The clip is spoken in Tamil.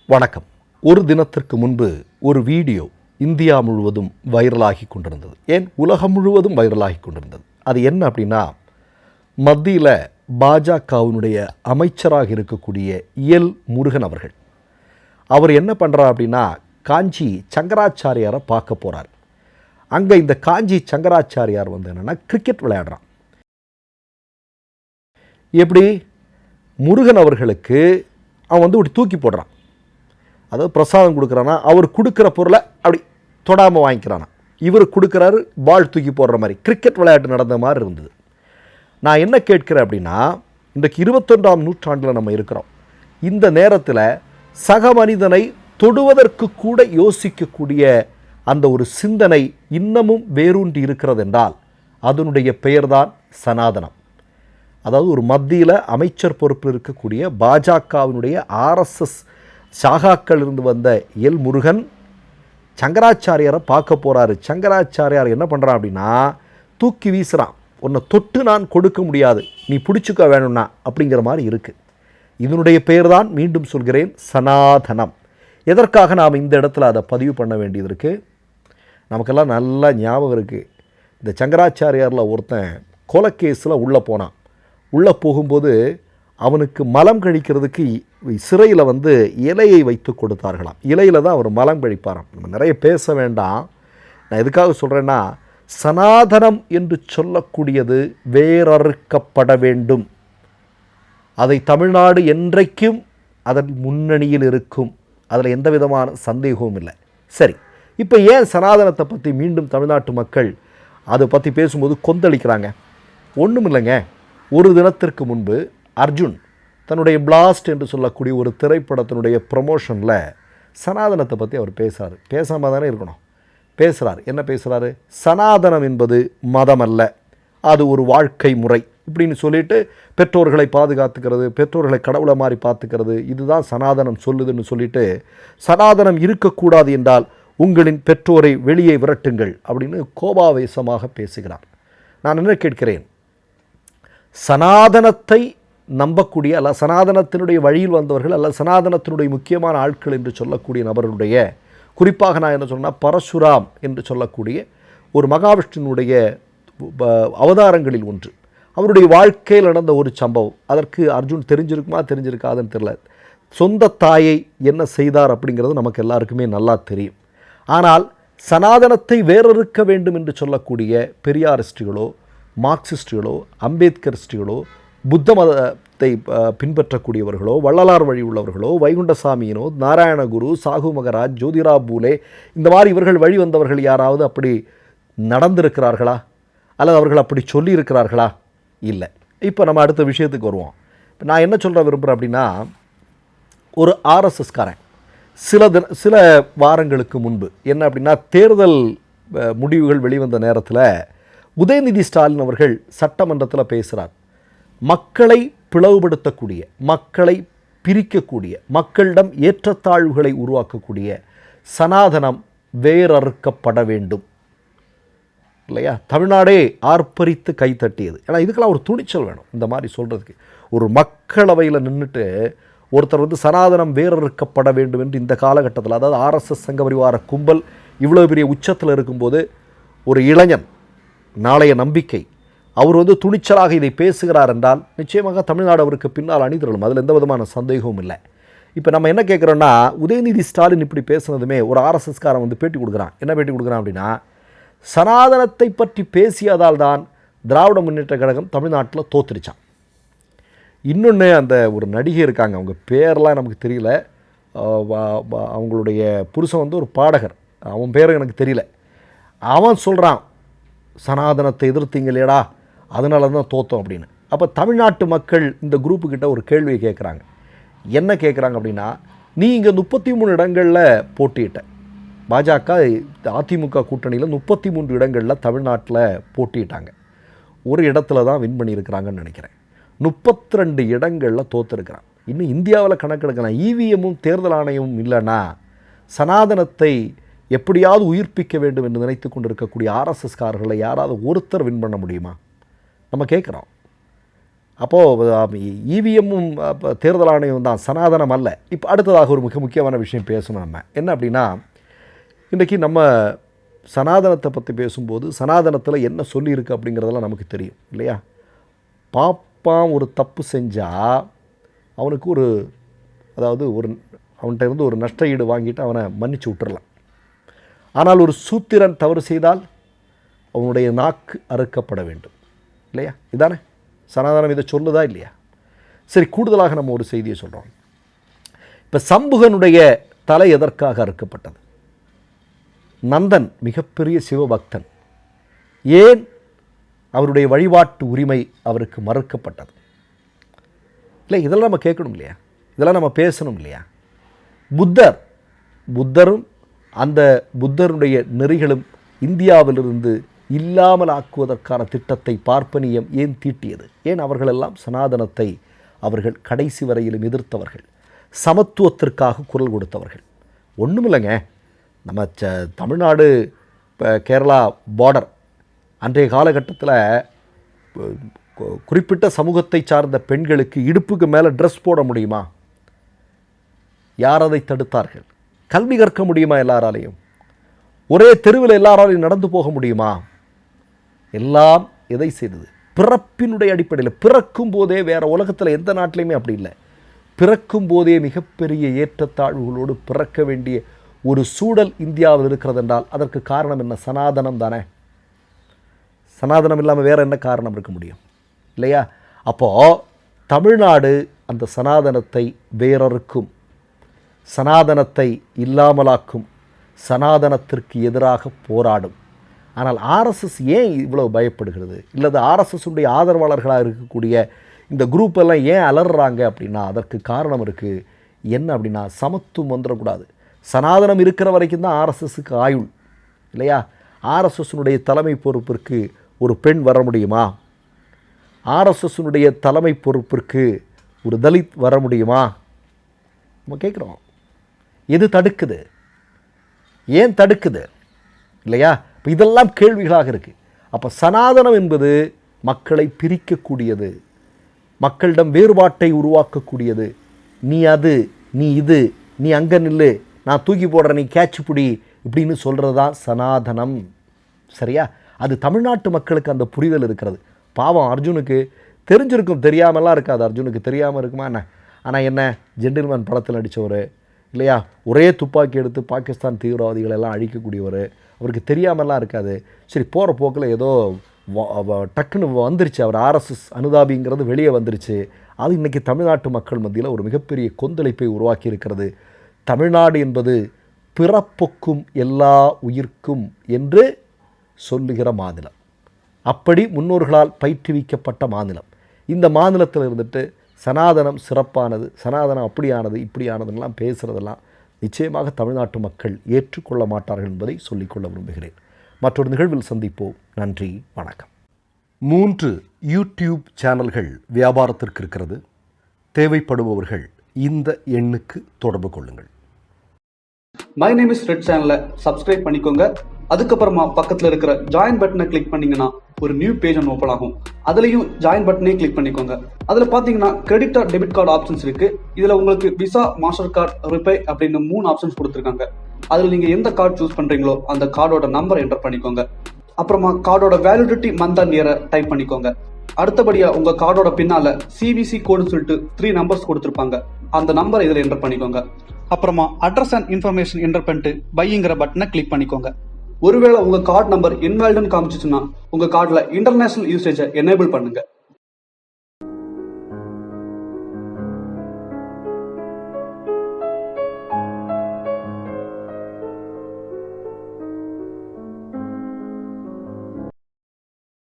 வணக்கம். ஒரு தினத்திற்கு முன்பு ஒரு வீடியோ இந்தியா முழுவதும் வைரலாகி கொண்டிருந்தது. ஏன் உலகம் முழுவதும் வைரலாகி கொண்டிருந்தது. அது என்ன அப்படின்னா, மத்தியில் பாஜகவினுடைய அமைச்சராக இருக்கக்கூடிய எல் முருகன் அவர்கள், அவர் என்ன பண்ணுறார் அப்படின்னா, காஞ்சி சங்கராச்சாரியாரை பார்க்க போகிறார். அங்கே இந்த காஞ்சி சங்கராச்சாரியார் வந்து என்னென்னா கிரிக்கெட் விளையாடுறான். எப்படி முருகன் அவர்களுக்கு அவன் வந்து இப்படி தூக்கி போடுறான். அதாவது பிரசாதம் கொடுக்குறானா, அவர் கொடுக்குற பொருளை அப்படி தொடாமல் வாங்கிக்கிறானா, இவர் கொடுக்குறாரு பால் தூக்கி போடுற மாதிரி கிரிக்கெட் விளையாட்டு நடந்த மாதிரி இருந்தது. நான் என்ன கேட்கிறேன் அப்படின்னா, இன்றைக்கு 21ஆம் நூற்றாண்டில் நம்ம இருக்கிறோம். இந்த நேரத்தில் சக மனிதனை தொடுவதற்கு கூட யோசிக்கக்கூடிய அந்த ஒரு சிந்தனை இன்னமும் வேரூன்றி இருக்கிறது என்றால் அதனுடைய பெயர்தான் சனாதனம். அதாவது ஒரு மத்தியில் அமைச்சர் பொறுப்பில் இருக்கக்கூடிய பாஜகவினுடைய ஆர்எஸ்எஸ் சாகாக்கள் இருந்து வந்த எல் முருகன் சங்கராச்சாரியாரை பார்க்க போகிறாரு. சங்கராச்சாரியார் என்ன பண்ணுறான் அப்படின்னா, தூக்கி வீசுகிறான். உன்னை தொட்டு நான் கொடுக்க முடியாது, நீ பிடிச்சிக்க வேணும்னா அப்படிங்கிற மாதிரி இருக்குது. இதனுடைய பெயர் தான், மீண்டும் சொல்கிறேன், சனாதனம். எதற்காக நாம் இந்த இடத்துல அதை பதிவு பண்ண வேண்டியது இருக்குது? நமக்கெல்லாம் நல்லா ஞாபகம் இருக்குது. இந்த சங்கராச்சாரியாரில் ஒருத்தன் கொலைக்கேஸில் உள்ளே போனான். உள்ளே போகும்போது அவனுக்கு மலம் கழிக்கிறதுக்கு சிறையில் வந்து இலையை வைத்து கொடுத்தார்களாம். இலையில் தான் அவர் மலம் கழிப்பாராம். நம்ம நிறைய பேச வேண்டாம். நான் எதுக்காக சொல்கிறேன்னா, சனாதனம் என்று சொல்லக்கூடியது வேறறுக்கப்பட வேண்டும். அதை தமிழ்நாடு என்றைக்கும் அதன் முன்னணியில் இருக்கும். அதில் எந்த விதமான சந்தேகமும் இல்லை. சரி, இப்போ ஏன் சனாதனத்தை பற்றி மீண்டும் தமிழ்நாட்டு மக்கள் அதை பற்றி பேசும்போது கொந்தளிக்கிறாங்க? ஒன்றும் இல்லைங்க. ஒரு தினத்திற்கு முன்பு அர்ஜுன் தன்னுடைய பிளாஸ்ட் என்று சொல்லக்கூடிய ஒரு திரைப்படத்தினுடைய ப்ரமோஷனில் சனாதனத்தை பற்றி அவர் பேசுகிறார். பேசாமல் தானே இருக்கணும், பேசுகிறார். என்ன பேசுகிறாரு? சனாதனம் என்பது மதம் அல்ல, அது ஒரு வாழ்க்கை முறை இப்படின்னு சொல்லிட்டு பெற்றோர்களை பாதுகாத்துக்கிறது, பெற்றோர்களை கடவுளை மாதிரி பார்த்துக்கிறது, இதுதான் சனாதனம் சொல்லுதுன்னு சொல்லிட்டு, சனாதனம் இருக்கக்கூடாது என்றால் உங்களின் பெற்றோரை வெளியே விரட்டுங்கள் அப்படின்னு கோபாவேசமாக பேசுகிறார். நான் என்ன கேட்கிறேன், சனாதனத்தை நம்பக்கூடிய அல்ல சனாதனத்தினுடைய வழியில் வந்தவர்கள் அல்ல சனாதனத்தினுடைய முக்கியமான ஆட்கள் என்று சொல்லக்கூடிய நபர்களுடைய, குறிப்பாக நான் என்ன சொன்னால் பரசுராம் என்று சொல்லக்கூடிய ஒரு மகாவிஷ்ணுனுடைய அவதாரங்களில் ஒன்று, அவருடைய வாழ்க்கையில் நடந்த ஒரு சம்பவம். அதற்கு அர்ஜுன் தெரிஞ்சிருக்குமா தெரிஞ்சிருக்காதுன்னு தெரியல. சொந்த தாயை என்ன செய்தார் அப்படிங்கிறது நமக்கு எல்லாருக்குமே நல்லா தெரியும். ஆனால் சனாதனத்தை வேறறுக்க வேண்டும் என்று சொல்லக்கூடிய பெரியாரிஸ்டுகளோ, மார்க்சிஸ்டுகளோ, அம்பேத்கரிஸ்டுகளோ, புத்த மதத்தை பின்பற்றக்கூடியவர்களோ, வள்ளலார் வழி உள்ளவர்களோ, வைகுண்டசாமியினோ, நாராயணகுரு, சாகு மகராஜ், ஜோதிரா பூலே, இந்த மாதிரி இவர்கள் வழி வந்தவர்கள் யாராவது அப்படி நடந்திருக்கிறார்களா? அல்லது அவர்கள் அப்படி சொல்லியிருக்கிறார்களா? இல்லை. இப்போ நம்ம அடுத்த விஷயத்துக்கு வருவோம். நான் என்ன சொல்ல விரும்புகிறேன் அப்படின்னா, ஒரு ஆர்எஸ்எஸ்காரன் சில வாரங்களுக்கு முன்பு என்ன அப்படின்னா, தேர்தல் முடிவுகள் வெளிவந்த நேரத்தில் உதயநிதி ஸ்டாலின் அவர்கள் சட்டமன்றத்தில் பேசுகிறார். மக்களை பிளவுபடுத்தக்கூடிய, மக்களை பிரிக்கக்கூடிய, மக்களிடம் ஏற்றத்தாழ்வுகளை உருவாக்கக்கூடிய சனாதனம் வேறறுக்கப்பட வேண்டும் இல்லையா? தமிழ்நாடே ஆர்ப்பரித்து கைத்தட்டியது. ஏன்னா இதுக்கெல்லாம் ஒரு துணிச்சல் வேணும் இந்த மாதிரி சொல்கிறதுக்கு. ஒரு மக்களவையில் நின்றுட்டு ஒருத்தர் வந்து சனாதனம் வேறறுக்கப்பட வேண்டும் என்று இந்த காலகட்டத்தில், அதாவது ஆர்எஸ்எஸ் சங்கபரிவார கும்பல் இவ்வளோ பெரிய உச்சத்தில் இருக்கும்போது, ஒரு இளைஞன், நாளைய நம்பிக்கை, அவர் வந்து துணிச்சலாக இதை பேசுகிறார் என்றால் நிச்சயமாக தமிழ்நாடு அவருக்கு பின்னால் அணிதிரளும். அதில் எந்த விதமான சந்தேகமும் இல்லை. இப்போ நம்ம என்ன கேட்குறோன்னா, உதயநிதி ஸ்டாலின் இப்படி பேசுனதுமே ஒரு ஆர்எஸ்எஸ்காரன் வந்து பேட்டி கொடுக்குறான். என்ன பேட்டி கொடுக்குறான் அப்படின்னா, சனாதனத்தை பற்றி பேசியதால் தான் திராவிட முன்னேற்ற கழகம் தமிழ்நாட்டில் தோத்துருச்சான். இன்னொன்று, அந்த ஒரு நடிகை இருக்காங்க, அவங்க பேரெலாம் நமக்கு தெரியல, அவங்களுடைய புருஷன் வந்து ஒரு பாடகர், அவன் பேர் எனக்கு தெரியல. அவன் சொல்கிறான், சனாதனத்தை எதிர்த்தீங்க இல்லையடா, அதனால தான் தோத்தோம் அப்படின்னு. அப்போ தமிழ்நாட்டு மக்கள் இந்த குரூப்புக்கிட்ட ஒரு கேள்வியை கேட்குறாங்க. என்ன கேட்குறாங்க அப்படின்னா, நீ இங்கே 33 இடங்களில் போட்டியிட்ட, பாஜக அதிமுக கூட்டணியில் 33 இடங்களில் தமிழ்நாட்டில் போட்டியிட்டாங்க, ஒரு இடத்துல தான் வின் பண்ணியிருக்கிறாங்கன்னு நினைக்கிறேன். 32 இடங்களில் தோற்றுருக்கிறான். இன்னும் இந்தியாவில் கணக்கெடுக்கலாம். இவிஎம்மும் தேர்தல் ஆணையமும் இல்லைன்னா சனாதனத்தை எப்படியாவது உயிர்ப்பிக்க வேண்டும் என்று நினைத்து கொண்டிருக்கக்கூடிய ஆர்எஸ்எஸ்காரர்களை யாராவது ஒருத்தர் வின் பண்ண முடியுமா? நம்ம கேட்குறோம். அப்போது இவிஎம்மும் தேர்தல் ஆணையம் தான், சனாதனம் அல்ல. இப்போ அடுத்ததாக ஒரு மிக முக்கியமான விஷயம் பேசணும். நம்ம என்ன அப்படின்னா, இன்றைக்கி நம்ம சனாதனத்தை பற்றி பேசும்போது சனாதனத்தில் என்ன சொல்லியிருக்கு அப்படிங்கிறதெல்லாம் நமக்கு தெரியும் இல்லையா? பாப்பான் ஒரு தப்பு செஞ்சால் அவனுக்கு அவன்கிட்ட இருந்து ஒரு நஷ்ட ஈடு வாங்கிட்டு அவனை மன்னிச்சு விட்டுறலாம். ஆனால் ஒரு சூத்திரன் தவறு செய்தால் அவனுடைய நாக்கு அறுக்கப்பட வேண்டும் இல்லையா? இதானே சனாதனம் இதை சொல்லுதா இல்லையா? சரி, கூடுதலாக நம்ம ஒரு செய்தியை சொல்கிறோம். இப்போ சம்புகனுடைய தலை எதற்காக அறுக்கப்பட்டது? நந்தன் மிகப்பெரிய சிவபக்தன், ஏன் அவருடைய வழிபாட்டு உரிமை அவருக்கு மறுக்கப்பட்டது? இல்லை, இதெல்லாம் நம்ம கேட்கணும் இல்லையா? இதெல்லாம் நம்ம பேசணும் இல்லையா? புத்தரும் அந்த புத்தருடைய நெறிகளும் இந்தியாவிலிருந்து இல்லாமல் ஆக்குவதற்கான திட்டத்தை பார்ப்பனியம் ஏன் தீட்டியது? ஏன் அவர்களெல்லாம் சனாதனத்தை அவர்கள் கடைசி வரையிலும் எதிர்த்தவர்கள், சமத்துவத்திற்காக குரல் கொடுத்தவர்கள்? ஒன்றுமில்லைங்க, நம்ம தமிழ்நாடு கேரளா பார்டர் அன்றைய காலகட்டத்தில் குறிப்பிட்ட சமூகத்தை சார்ந்த பெண்களுக்கு இடுப்புக்கு மேலே ட்ரெஸ் போட முடியுமா? யார் அதை தடுத்தார்கள்? கல்வி கற்க முடியுமா எல்லாராலையும்? ஒரே தெருவில் எல்லாராலையும் நடந்து போக முடியுமா? எல்லாம் எதை செய்தது? பிறப்பினுடைய அடிப்படையில். பிறக்கும் போதே, வேறு உலகத்தில் எந்த நாட்டிலையுமே அப்படி இல்லை, பிறக்கும் போதே மிகப்பெரிய ஏற்றத்தாழ்வுகளோடு பிறக்க வேண்டிய ஒரு சூழல் இந்தியாவில் இருக்கிறது என்றால் அதற்கு காரணம் என்ன? சனாதனம் தானே. சனாதனம் இல்லாமல் வேறு என்ன காரணம் இருக்க முடியும் இல்லையா? அப்போது தமிழ்நாடு அந்த சனாதனத்தை வேறறுக்கும், சனாதனத்தை இல்லாமலாக்கும், சனாதனத்திற்கு எதிராக போராடும். ஆனால் ஆர்எஸ்எஸ் ஏன் இவ்வளவு பயப்படுகிறது? இல்லது ஆர்எஸ்எஸ்னுடைய ஆதரவாளர்களாக இருக்கக்கூடிய இந்த குரூப் எல்லாம் ஏன் அலறுறாங்க அப்படின்னா அதற்கு காரணம் இருக்குது. என்ன அப்படின்னா, சமத்துவம் வந்துடக்கூடாது. சனாதனம் இருக்கிற வரைக்கும் தான் ஆர்எஸ்எஸ்க்கு ஆயுள் இல்லையா? ஆர்எஸ்எஸ்னுடைய தலைமை பொறுப்பிற்கு ஒரு பெண் வர முடியுமா? ஆர்எஸ்எஸ்னுடைய தலைமை பொறுப்பிற்கு ஒரு தலித் வர முடியுமா? நம்ம கேட்குறோம், எது தடுக்குது? ஏன் தடுக்குது இல்லையா? இப்போ இதெல்லாம் கேள்விகளாக இருக்குது. அப்போ சனாதனம் என்பது மக்களை பிரிக்கக்கூடியது, மக்களிடம் வேறுபாட்டை உருவாக்கக்கூடியது. நீ அது, நீ இது, நீ அங்கே நில்லு, நான் தூக்கி போடுறேன், நீ கேட்ச் பிடி, இப்படின்னு சொல்கிறது தான் சனாதனம். சரியா? அது தமிழ்நாட்டு மக்களுக்கு அந்த புரிதல் இருக்கிறது. பாவம் அர்ஜுனுக்கு தெரிஞ்சிருக்கும், தெரியாமலாம் இருக்காது. அர்ஜுனுக்கு தெரியாமல் இருக்குமா என்ன? ஆனால் என்ன, ஜென்டில்மேன் படத்தில் நடித்தவர் இல்லையா? ஒரே துப்பாக்கி எடுத்து பாகிஸ்தான் தீவிரவாதிகள் எல்லாம் அழிக்கக்கூடியவர், அவருக்கு தெரியாமலாம் இருக்காது. சரி, போகிற போக்கில் ஏதோ டக்குன்னு வந்துருச்சு, அவர் ஆர்எஸ்எஸ் அனுதாபிங்கிறது வெளியே வந்துருச்சு. அது இன்றைக்கி தமிழ்நாட்டு மக்கள் மத்தியில் ஒரு மிகப்பெரிய கொந்தளிப்பை உருவாக்கி இருக்கிறது. தமிழ்நாடு என்பது பிறப்புக்கும் எல்லா உயிர்க்கும் என்று சொல்லுகிற மாநிலம், அப்படி முன்னோர்களால் பயிற்றுவிக்கப்பட்ட மாநிலம். இந்த மாநிலத்தில் இருந்துட்டு சனாதனம் சிறப்பானது, சனாதனம் அப்படியானது இப்படியானதுன்னெலாம் பேசுகிறதெல்லாம் நிச்சயமாக தமிழ்நாட்டு மக்கள் ஏற்றுக்கொள்ள மாட்டார்கள் என்பதை சொல்லிக்கொள்ள விரும்புகிறேன். மற்றொரு நிகழ்வில் சந்திப்போம். நன்றி, வணக்கம். 3 யூடியூப் சேனல்கள் வியாபாரத்திற்கு இருக்கிறது. தேவைப்படுபவர்கள் இந்த எண்ணுக்கு தொடர்பு கொள்ளுங்கள். மை நேம் இஸ் ரெட் சேனலை சப்ஸ்கிரைப் பண்ணிக்கோங்க. அதுக்கப்புறமா பக்கத்தில் இருக்கிற ஜாயின் பட்டனை கிளிக் பண்ணீங்கன்னா ஒரு நியூ பேஜ் ஒன்று ஓப்பன் ஆகும். அதுலேயும் ஜாயின் பட்டனே கிளிக் பண்ணிக்கோங்க. அதில் பார்த்தீங்கன்னா credit R debit card options இருக்குது. இதில் உங்களுக்கு விசா, மாஸ்டர் கார்டு, ரிப்பே அப்படின்னு 3 ஆப்ஷன்ஸ் கொடுத்துருக்காங்க. அதில் நீங்கள் எந்த கார்டு சூஸ் பண்ணுறீங்களோ அந்த கார்டோட நம்பர் என்டர் பண்ணிக்கோங்க. அப்புறமா கார்டோட வேலிடிட்டி மந்த் அண்ட் இயரை டைப் பண்ணிக்கோங்க. அடுத்தபடியாக உங்கள் கார்டோட பின்னால் சிவிசி கோடுன்னு சொல்லிட்டு 3 நம்பர்ஸ் கொடுத்துருப்பாங்க. அந்த நம்பரை இதில் என்டர் பண்ணிக்கோங்க. அப்புறமா அட்ரஸ் அண்ட் இன்ஃபர்மேஷன் என்டர் பண்ணிட்டு பைங்கிற பட்டனை கிளிக் பண்ணிக்கோங்க. ஒருவேளை உங்க கார்டு நம்பர் இன்வாலிட்னு காமிச்சிச்சுன்னா உங்க கார்டுல இன்டர்நேஷனல் யூசேஜை எனேபிள் பண்ணுங்க.